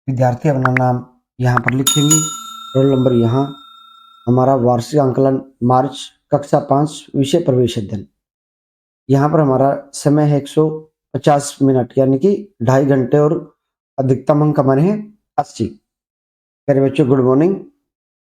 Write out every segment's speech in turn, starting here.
विद्यार्थी अपना नाम यहाँ पर लिखेंगे, रोल नंबर यहाँ, हमारा वार्षिक आंकलन मार्च, कक्षा 5, विषय प्रवेश अध्ययन। यहाँ पर हमारा समय है 150 मिनट यानी कि 2.5 घंटे और अधिकतम अंक हमारे हैं 80। प्यारे बच्चों, गुड मॉर्निंग।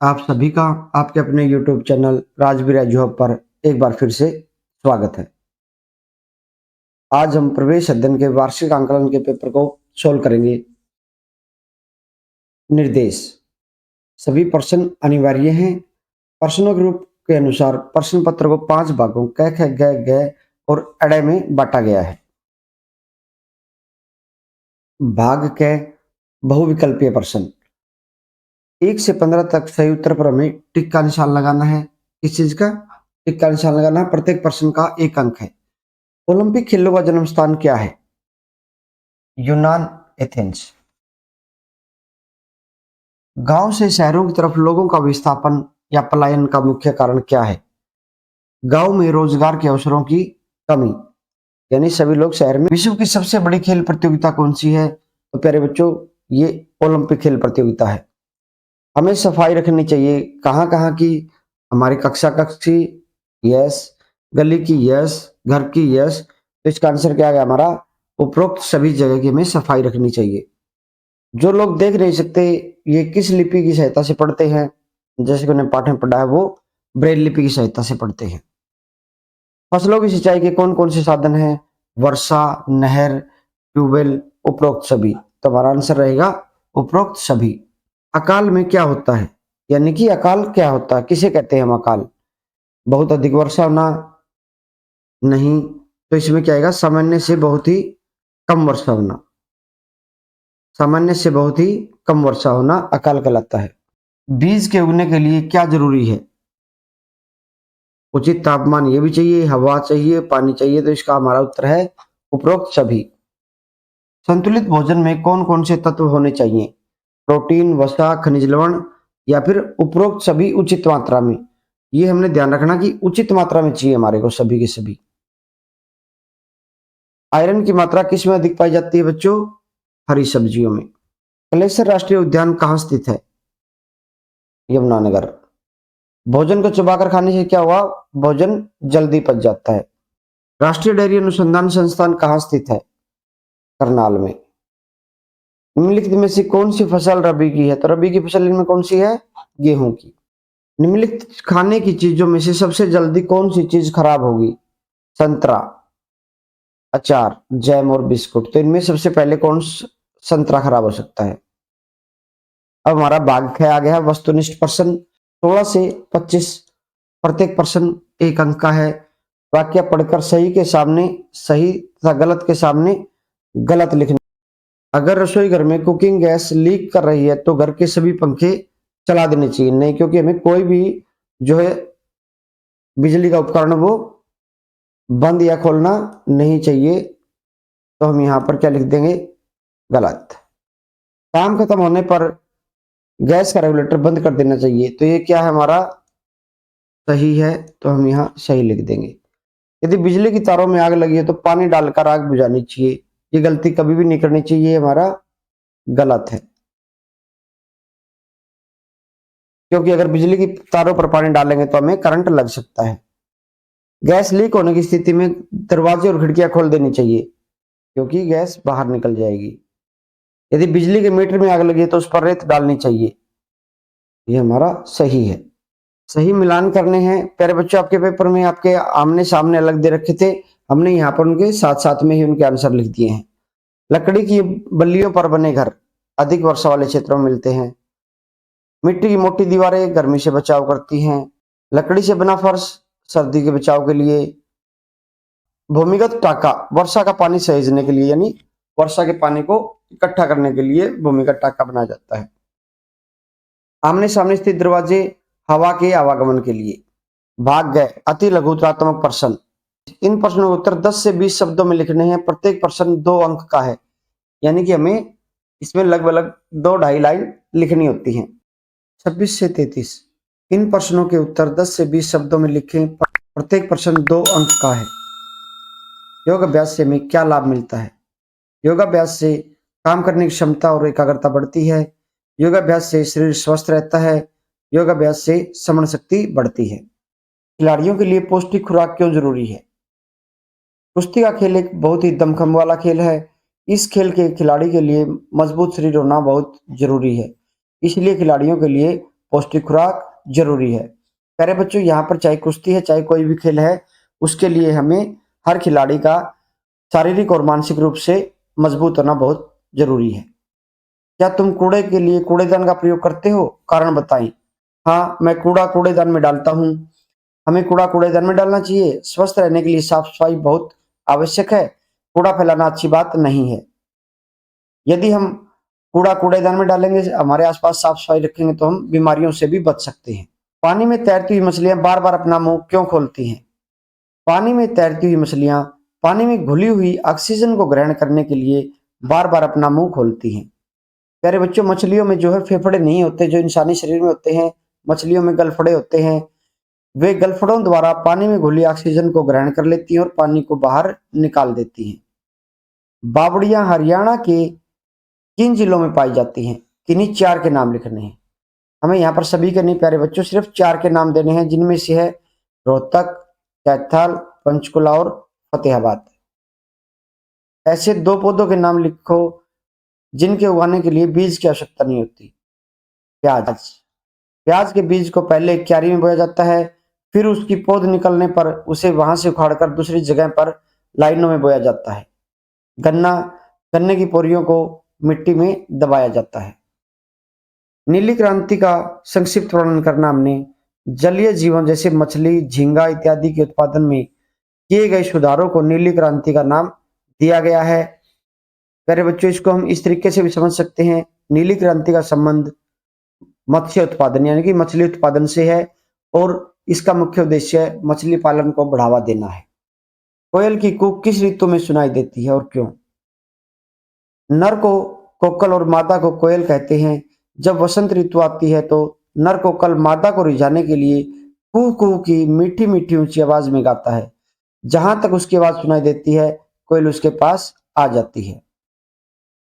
आप सभी का आपके अपने YouTube channel Rajveer edu hub पर एक बार फिर से स्वागत है। आज हम प्रवेश अध्ययन के वार्षिक आंकलन के पेपर को सोल्व करेंगे। निर्देश: सभी प्रश्न अनिवार्य हैं। प्रश्नों के रूप के अनुसार प्रश्न पत्र को 5 भागों क, ख, ग, घ और अड़े में बांटा गया है। भाग क, बहुविकल्पीय प्रश्न। 1 से 15 तक सही उत्तर पर हमें टिक का निशान लगाना है। किस चीज का? टिक का निशान लगाना है। प्रत्येक प्रश्न का 1 अंक है। ओलंपिक खेलों का जन्म स्थान क्या है? यूनान, एथेंस। गांव से शहरों की तरफ लोगों का विस्थापन या पलायन का मुख्य कारण क्या है? गांव में रोजगार के अवसरों की कमी, यानी सभी लोग शहर में। विश्व की सबसे बड़ी खेल प्रतियोगिता कौन सी है? तो प्यारे बच्चों, ये ओलंपिक खेल प्रतियोगिता है। हमें सफाई रखनी चाहिए। कहाँ कहाँ की? हमारी कक्षा की यस, गली की यस, घर की यस। तो इसका आंसर क्या है हमारा? उपरोक्त सभी जगह की हमें सफाई रखनी चाहिए। जो लोग देख नहीं सकते, ये किस लिपि की सहायता से पढ़ते हैं? जैसे कि उन्हें पाठ में पढ़ा है, वो ब्रेल लिपि की सहायता से पढ़ते हैं। फसलों की सिंचाई के कौन कौन से साधन हैं? वर्षा, नहर, ट्यूबवेल, उपरोक्त सभी। तो हमारा आंसर रहेगा उपरोक्त सभी। अकाल में क्या होता है? यानी कि अकाल क्या होता है, किसे कहते हैं हम अकाल? बहुत अधिक वर्षा होना? नहीं। तो इसमें क्या आएगा? सामान्य से बहुत ही कम वर्षा होना। सामान्य से बहुत ही कम वर्षा होना अकाल कहलाता है। बीज के उगने के लिए क्या जरूरी है? उचित तापमान, ये भी चाहिए, हवा चाहिए, पानी चाहिए। तो इसका हमारा उत्तर है उपरोक्त सभी। संतुलित भोजन में कौन कौन से तत्व होने चाहिए? प्रोटीन, वसा, खनिज लवण या फिर उपरोक्त सभी उचित मात्रा में? ये हमने ध्यान रखना कि उचित मात्रा में चाहिए हमारे को सभी के सभी। आयरन की मात्रा किस में अधिक पाई जाती है बच्चों? हरी सब्जियों में। कलेसर राष्ट्रीय उद्यान कहाँ स्थित है? यमुनानगर। भोजन को चबाकर खाने से क्या हुआ? भोजन जल्दी पच जाता है। राष्ट्रीय डेयरी अनुसंधान संस्थान कहाँ स्थित है? करनाल में। निम्नलिखित में से कौन सी फसल रबी की है? तो रबी की फसल इनमें कौन सी है? गेहूं की। निम्नलिखित खाने की चीजों में से सबसे जल्दी कौन सी चीज खराब होगी? संतरा, अचार, जैम और बिस्कुट। तो इनमें सबसे पहले कौन संतरा खराब हो सकता है? अब हमारा भाग ख आ गया है, वस्तुनिष्ठ प्रश्न। 16 से 25 प्रत्येक प्रश्न 1 अंक का है। वाक्य पढ़कर सही के सामने सही तथा गलत के सामने गलत लिखना। अगर रसोई घर में कुकिंग गैस लीक कर रही है तो घर के सभी पंखे चला देने चाहिए। नहीं, क्योंकि हमें कोई भी जो है बिजली का उपकरण वो बंद या खोलना नहीं चाहिए। तो हम यहाँ पर क्या लिख देंगे? गलत। काम खत्म होने पर गैस का रेगुलेटर बंद कर देना चाहिए। तो ये क्या है हमारा? सही है। तो हम यहाँ सही लिख देंगे। यदि बिजली की तारों में आग लगी है तो पानी डालकर आग बुझानी चाहिए। ये गलती कभी भी नहीं करनी चाहिए, हमारा गलत है। क्योंकि अगर बिजली की तारों पर पानी डालेंगे तो हमें करंट लग सकता है। गैस लीक होने की स्थिति में दरवाजे और खिड़कियां खोल देनी चाहिए, क्योंकि गैस बाहर निकल जाएगी। यदि बिजली के मीटर में आग लगी है तो उस पर रेत डालनी चाहिए। ये हमारा सही है। सही मिलान करने हैं। प्यारे बच्चों, आपके पेपर में आपके आमने सामने अलग दे रखे थे, हमने यहाँ पर उनके साथ साथ में ही उनके आंसर लिख दिए हैं। लकड़ी की बल्लियों पर बने घर अधिक वर्षा वाले क्षेत्रों में मिलते हैं। मिट्टी की मोटी दीवारें गर्मी से बचाव करती हैं। लकड़ी से बना फर्श सर्दी के बचाव के लिए। भूमिगत टाका वर्षा का पानी सहेजने के लिए, यानी वर्षा के पानी को इकट्ठा करने के लिए भूमिगत टाका बनाया जाता है। आमने सामने स्थित दरवाजे हवा के आवागमन के लिए। भाग गए अति लघुत्रात्मक प्रश्न। इन प्रश्नों के उत्तर 10 से 20 शब्दों में लिखने हैं। प्रत्येक प्रश्न 2 अंक का है, यानी कि हमें इसमें लगभग 2-2.5 लाइन लिखनी होती है। 26 से 33 इन प्रश्नों के उत्तर 10 से 20 शब्दों में लिखें। प्रत्येक प्रश्न 2 अंक का है। योग अभ्यास से हमें क्या लाभ मिलता है? योगाभ्यास से काम करने की क्षमता और एकाग्रता बढ़ती है। योगाभ्यास से शरीर स्वस्थ रहता है। योगाभ्यास से स्मरण शक्ति बढ़ती है। खिलाड़ियों के लिए पौष्टिक खुराक क्यों जरूरी है? कुश्ती का खेल एक बहुत ही दमखम वाला खेल है। इस खेल के खिलाड़ी के लिए मजबूत शरीर होना बहुत जरूरी है। इसलिए खिलाड़ियों के लिए पौष्टिक खुराक जरूरी है। प्यारे बच्चों, यहाँ पर चाहे कुश्ती है चाहे कोई भी खेल है, उसके लिए हमें हर खिलाड़ी का शारीरिक और मानसिक रूप से मजबूत होना बहुत जरूरी है। क्या तुम कूड़े के लिए कूड़ेदान का प्रयोग करते हो? कारण बताएं। हाँ, मैं कूड़ा कूड़ेदान में डालता हूँ। हमें कूड़ा कूड़ेदान में डालना चाहिए। स्वस्थ रहने के लिए साफ सफाई बहुत आवश्यक है। कूड़ा फैलाना अच्छी बात नहीं है। यदि हम कूड़ा कूड़ेदान में डालेंगे, हमारे आसपास साफ सफाई रखेंगे, तो हम बीमारियों से भी बच सकते हैं। पानी में तैरती हुई मछलियां बार बार अपना मुंह क्यों खोलती हैं? पानी में तैरती हुई मछलियां पानी में घुली हुई ऑक्सीजन को ग्रहण करने के लिए बार बार अपना मुंह खोलती हैं। प्यारे बच्चों, मछलियों में जो है फेफड़े नहीं होते जो इंसानी शरीर में होते हैं। मछलियों में गलफड़े होते हैं। वे गलफड़ों द्वारा पानी में घुली ऑक्सीजन को ग्रहण कर लेती हैं और पानी को बाहर निकाल देती हैं। बावड़ियां हरियाणा के किन जिलों में पाई जाती हैं? किन्हीं चार के नाम लिखने हैं। हमें यहाँ पर सभी के नहीं प्यारे बच्चों, सिर्फ चार के नाम देने हैं, जिनमें से है रोहतक, कैथल, पंचकुला और फतेहाबाद। ऐसे दो पौधों के नाम लिखो जिनके उगाने के लिए बीज की आवश्यकता नहीं होती। प्याज। प्याज के बीज को पहले क्यारी में बोया जाता है, फिर उसकी पौध निकलने पर उसे वहां से उखाड़कर दूसरी जगह पर लाइनों में बोया जाता है। गन्ना। गन्ने की पोरियों को मिट्टी में दबाया जाता है। नीली क्रांति का संक्षिप्त वर्णन करना हमने जलीय जीवन जैसे मछली, झींगा इत्यादि के उत्पादन में किए गए सुधारों को नीली क्रांति का नाम दिया गया है। प्यारे बच्चों, इसको हम इस तरीके से भी समझ सकते हैं। नीली क्रांति का संबंध मत्स्य उत्पादन यानी कि मछली उत्पादन से है और इसका मुख्य उद्देश्य मछली पालन को बढ़ावा देना है। कोयल की कूक किस ऋतु में सुनाई देती है और क्यों? नर को कोकल और मादा को कोयल कहते हैं। जब वसंत ऋतु आती है तो नर कोकल मादा को रिझाने के लिए कू कू की मीठी मीठी ऊंची आवाज में गाता है। जहां तक उसकी आवाज सुनाई देती है, कोयल उसके पास आ जाती है।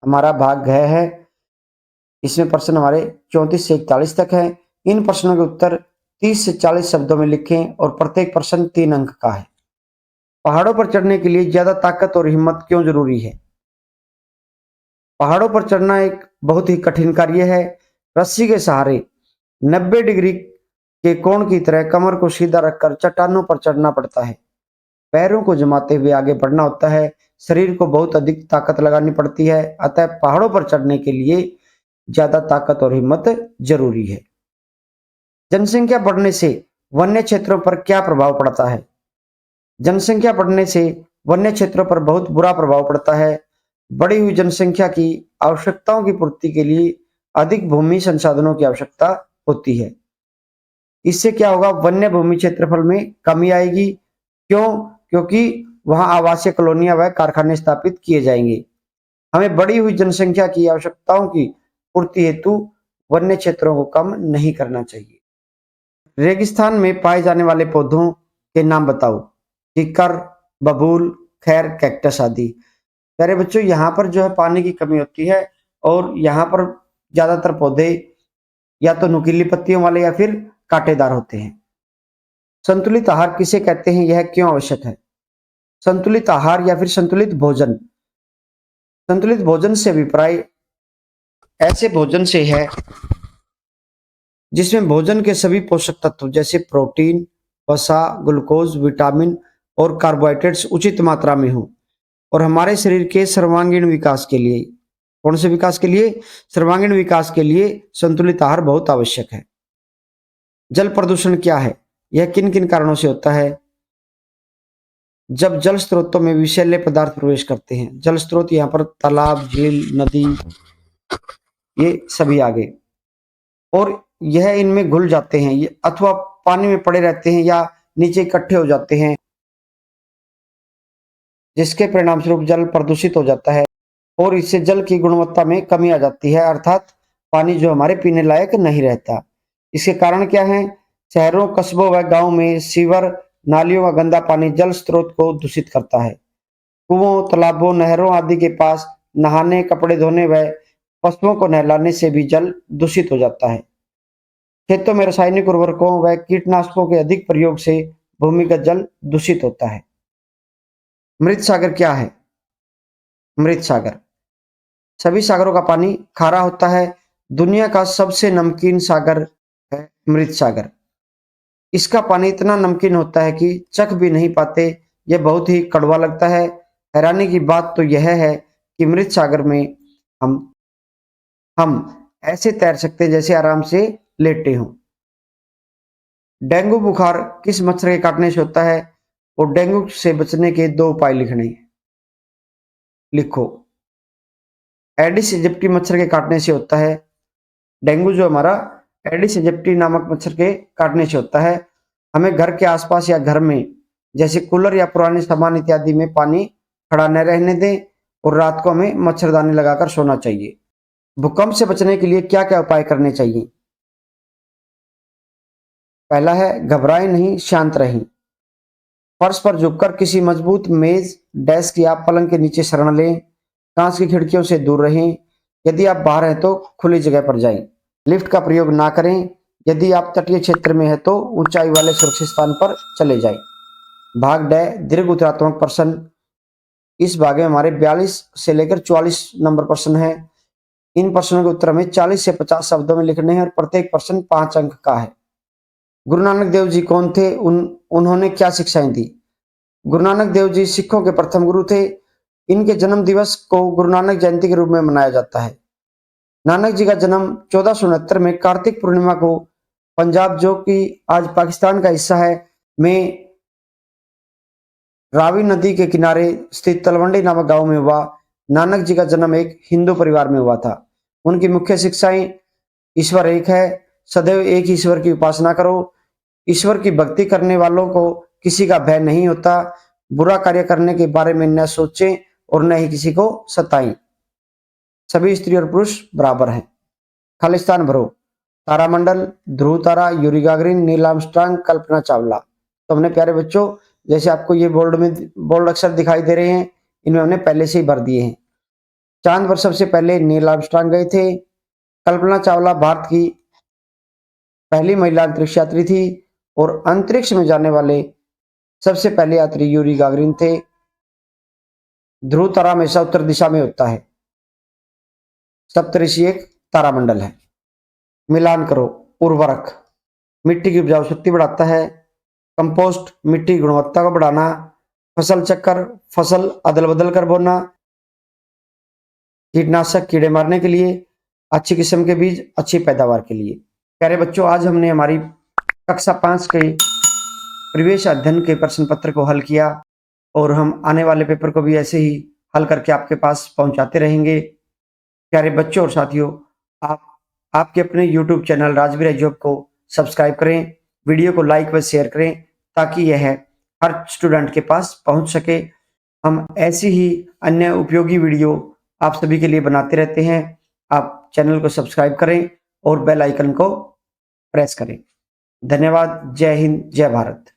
हमारा भाग घ है। इसमें प्रश्न हमारे 34 से 41 तक है। इन प्रश्नों के उत्तर 30 से 40 शब्दों में लिखें और प्रत्येक प्रश्न 3 अंक का है। पहाड़ों पर चढ़ने के लिए ज्यादा ताकत और हिम्मत क्यों जरूरी है? पहाड़ों पर चढ़ना एक बहुत ही कठिन कार्य है। रस्सी के सहारे 90 डिग्री के कोण की तरह कमर को सीधा रखकर चट्टानों पर चढ़ना पड़ता है। पैरों को जमाते हुए आगे बढ़ना होता है। शरीर को बहुत अधिक ताकत लगानी पड़ती है। अतः पहाड़ों पर चढ़ने के लिए ज्यादा ताकत और हिम्मत जरूरी है। जनसंख्या बढ़ने से वन्य क्षेत्रों पर क्या प्रभाव पड़ता है? जनसंख्या बढ़ने से वन्य क्षेत्रों पर बहुत बुरा प्रभाव पड़ता है। बढ़ी हुई जनसंख्या की आवश्यकताओं की पूर्ति के लिए अधिक भूमि संसाधनों की आवश्यकता होती है। इससे क्या होगा? वन्य भूमि क्षेत्रफल में कमी आएगी। क्यों? क्योंकि वहां आवासीय कॉलोनियां व कारखाने स्थापित किए जाएंगे। हमें बढ़ी हुई जनसंख्या की आवश्यकताओं की पूर्ति हेतु वन्य क्षेत्रों को कम नहीं करना चाहिए। रेगिस्तान में पाए जाने वाले पौधों के नाम बताओ। किकर, बबूल, खैर, कैक्टस आदि। प्यारे बच्चों, यहाँ पर जो है पानी की कमी होती है और यहाँ पर ज्यादातर पौधे या तो नुकीली पत्तियों वाले या फिर कांटेदार होते हैं। संतुलित आहार किसे कहते हैं? यह क्यों आवश्यक है? संतुलित आहार या फिर संतुलित भोजन। संतुलित भोजन से अभिप्राय ऐसे भोजन से है जिसमें भोजन के सभी पोषक तत्व जैसे प्रोटीन, वसा, ग्लूकोज, विटामिन और कार्बोहाइड्रेट्स उचित मात्रा में हो और हमारे शरीर के सर्वांगीण विकास के लिए, कौन से विकास के लिए? सर्वांगीण विकास के लिए संतुलित आहार बहुत आवश्यक है। जल प्रदूषण क्या है? यह किन किन कारणों से होता है? जब जल स्रोतों में विषैले पदार्थ प्रवेश करते हैं। जल स्रोत यहाँ पर तालाब, झील, नदी, ये सभी आ गए और यह इनमें घुल जाते हैं अथवा पानी में पड़े रहते हैं या नीचे इकट्ठे हो जाते हैं, जिसके परिणाम स्वरूप जल प्रदूषित हो जाता है और इससे जल की गुणवत्ता में कमी आ जाती है, अर्थात पानी जो हमारे पीने लायक नहीं रहता। इसके कारण क्या है? शहरों, कस्बों व गांव में सीवर, नालियों का गंदा पानी जल स्रोत को दूषित करता है। कुओं, तालाबों, नहरों आदि के पास नहाने, कपड़े धोने व पशुओं को नहलाने से भी जल दूषित हो जाता है। खेतों में रासायनिक उर्वरकों व कीटनाशकों के अधिक प्रयोग से भूमिगत जल दूषित होता है। मृत सागर क्या है? मृत सागर सभी सागरों का पानी खारा होता है। दुनिया का सबसे नमकीन सागर है मृत सागर। इसका पानी इतना नमकीन होता है कि चख भी नहीं पाते। यह बहुत ही कड़वा लगता है। हैरानी की बात तो यह है कि मृत सागर में हम हम ऐसे तैर सकते हैं जैसे आराम से लेटे हों। डेंगू बुखार किस मच्छर के काटने से होता है? और डेंगू से बचने के 2 उपाय लिखने हैं। लिखो। एडिस इजिप्टी मच्छर के काटने से होता है। डेंगू जो हमारा एडिस इजिप्टी नामक मच्छर के काटने से होता है। हमें घर के आसपास या घर में जैसे कूलर या पुराने सामान इत्यादि में पानी खड़ा न रहने दें और रात को हमें मच्छरदानी लगाकर सोना चाहिए। भूकंप से बचने के लिए क्या क्या उपाय करने चाहिए? पहला है घबराएं नहीं, शांत रहें। फर्श पर झुककर किसी मजबूत मेज, डेस्क या पलंग के नीचे शरण लें। कांच की खिड़कियों से दूर रहें। यदि आप बाहर हैं तो खुली जगह पर जाएं। लिफ्ट का प्रयोग ना करें। यदि आप तटीय क्षेत्र में हैं तो ऊंचाई वाले सुरक्षित स्थान पर चले जाएं। भाग ड दीर्घ उत्तरात्मक प्रश्न। इस भाग में हमारे 42 से लेकर 44 नंबर प्रश्न है। इन प्रश्नों के उत्तर हमें 40 से 50 शब्दों में लिखने हैं और प्रत्येक प्रश्न 5 अंक का है। गुरु नानक देव जी कौन थे? उन्होंने क्या शिक्षाएं दी? गुरु नानक देव जी सिखों के प्रथम गुरु थे। इनके जन्म दिवस को गुरु नानक जयंती के रूप में मनाया जाता है। नानक जी का जन्म 1469 में कार्तिक पूर्णिमा को पंजाब, जो कि आज पाकिस्तान का हिस्सा है, में रावी नदी के किनारे स्थित तलवंडी नामक गांव में हुआ। नानक जी का जन्म एक हिंदू परिवार में हुआ था। उनकी मुख्य शिक्षाएं: ईश्वर एक है, सदैव एक ही ईश्वर की उपासना करो, ईश्वर की भक्ति करने वालों को किसी का भय नहीं होता, बुरा कार्य करने के बारे में न सोचें और न ही किसी को सताएं, सभी स्त्री और पुरुष बराबर हैं। खालिस्तान भरो: तारामंडल, ध्रुव तारा, Yuri Gagarin, Neil Armstrong, Kalpana Chawla. तो हमने प्यारे बच्चों, जैसे आपको ये बोल्ड अक्षर दिखाई दे रहे हैं, इनमें हमने पहले से ही भर दिए हैं। चांद पर सबसे पहले नील आर्मस्ट्रांग गए थे। कल्पना चावला भारत की पहली महिला अंतरिक्ष यात्री थी और अंतरिक्ष में जाने वाले सबसे पहले यात्री यूरी गागरिन थे। ध्रुव तारा हमेशा उत्तर दिशा में होता है। सप्तऋषि एक तारामंडल है। मिलान करो: उर्वरक मिट्टी की उपजाऊ शक्ति बढ़ाता है। कंपोस्ट मिट्टी की गुणवत्ता को बढ़ाना। फसल चक्कर फसल अदल बदल कर बोना। कीटनाशक कीड़े मारने के लिए। अच्छी किस्म के बीज अच्छी पैदावार के लिए। प्यारे बच्चों, आज हमने हमारी कक्षा 5 के परिवेश अध्ययन के प्रश्न पत्र को हल किया और हम आने वाले पेपर को भी ऐसे ही हल करके आपके पास पहुंचाते रहेंगे। प्यारे बच्चों और साथियों, आपके अपने YouTube चैनल राजवीर एजॉब को सब्सक्राइब करें, वीडियो को लाइक व शेयर करें ताकि यह हर स्टूडेंट के पास पहुंच सके। हम ऐसी ही अन्य उपयोगी वीडियो आप सभी के लिए बनाते रहते हैं। आप चैनल को सब्सक्राइब करें और बेल आइकन को प्रेस करें। धन्यवाद। जय हिंद, जय भारत।